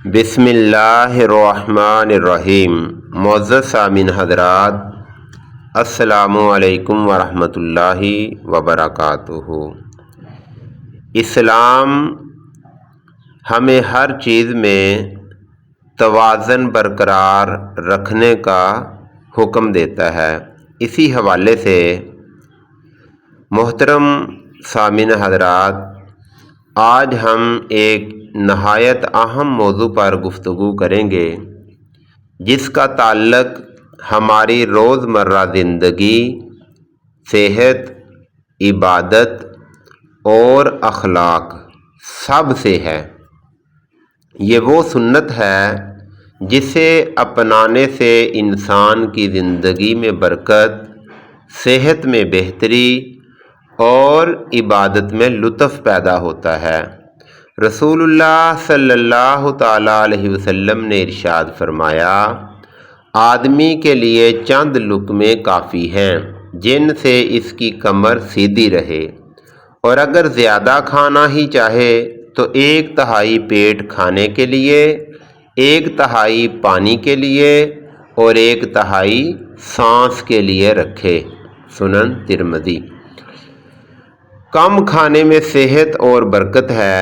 بسم اللہ الرحمن الرحیم۔ معزز سامعین حضرات، السلام علیکم ورحمۃ اللہ وبرکاتہ۔ اسلام ہمیں ہر چیز میں توازن برقرار رکھنے کا حکم دیتا ہے۔ اسی حوالے سے محترم سامعین حضرات، آج ہم ایک نہایت اہم موضوع پر گفتگو کریں گے جس کا تعلق ہماری روزمرہ زندگی، صحت، عبادت اور اخلاق سب سے ہے۔ یہ وہ سنت ہے جسے اپنانے سے انسان کی زندگی میں برکت، صحت میں بہتری اور عبادت میں لطف پیدا ہوتا ہے۔ رسول اللہ صلی اللہ تعالیٰ علیہ وسلم نے ارشاد فرمایا، آدمی کے لیے چند لقمے کافی ہیں جن سے اس کی کمر سیدھی رہے، اور اگر زیادہ کھانا ہی چاہے تو 1/3 پیٹ کھانے کے لیے، 1/3 پانی کے لیے اور 1/3 سانس کے لیے رکھے۔ سنن ترمذی۔ کم کھانے میں صحت اور برکت ہے۔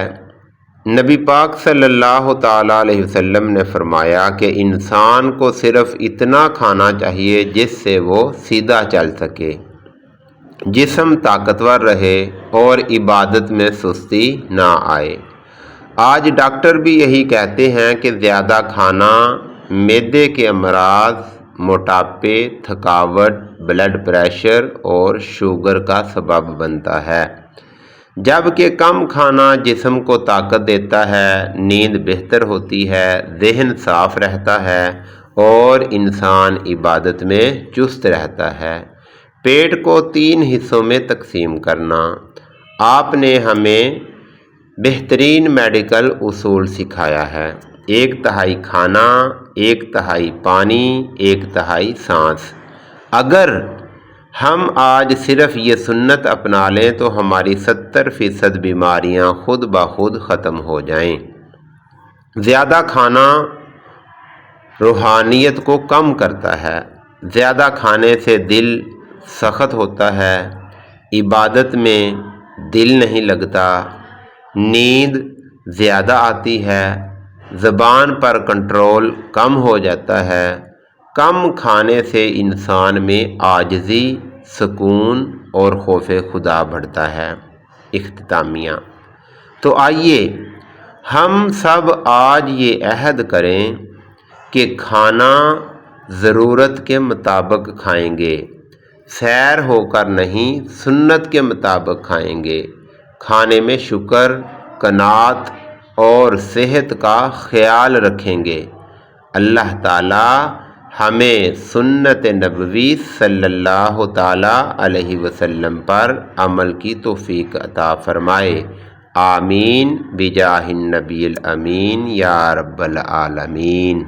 نبی پاک صلی اللہ تعالیٰ علیہ وسلم نے فرمایا کہ انسان کو صرف اتنا کھانا چاہیے جس سے وہ سیدھا چل سکے، جسم طاقتور رہے اور عبادت میں سستی نہ آئے۔ آج ڈاکٹر بھی یہی کہتے ہیں کہ زیادہ کھانا معدے کے امراض، موٹاپے، تھکاوٹ، بلڈ پریشر اور شوگر کا سبب بنتا ہے، جبکہ کم کھانا جسم کو طاقت دیتا ہے، نیند بہتر ہوتی ہے، ذہن صاف رہتا ہے اور انسان عبادت میں چست رہتا ہے۔ پیٹ کو 3 حصوں میں تقسیم کرنا۔ آپ نے ہمیں بہترین میڈیکل اصول سکھایا ہے۔ 1/3 کھانا، 1/3 پانی، 1/3 سانس۔ اگر ہم آج صرف یہ سنت اپنا لیں تو ہماری 70% بیماریاں خود بخود ختم ہو جائیں۔ زیادہ کھانا روحانیت کو کم کرتا ہے۔ زیادہ کھانے سے دل سخت ہوتا ہے، عبادت میں دل نہیں لگتا، نیند زیادہ آتی ہے، زبان پر کنٹرول کم ہو جاتا ہے۔ کم کھانے سے انسان میں عاجزی، سکون اور خوف خدا بڑھتا ہے۔ اختتامیہ۔ تو آئیے ہم سب آج یہ عہد کریں کہ کھانا ضرورت کے مطابق کھائیں گے، سیر ہو کر نہیں، سنت کے مطابق کھائیں گے۔ کھانے میں شکر، قناعت اور صحت کا خیال رکھیں گے۔ اللہ تعالیٰ ہمیں سنت نبوی صلی اللہ تعالیٰ علیہ وسلم پر عمل کی توفیق عطا فرمائے۔ آمین بجاہ النبی الامین یا رب العالمین۔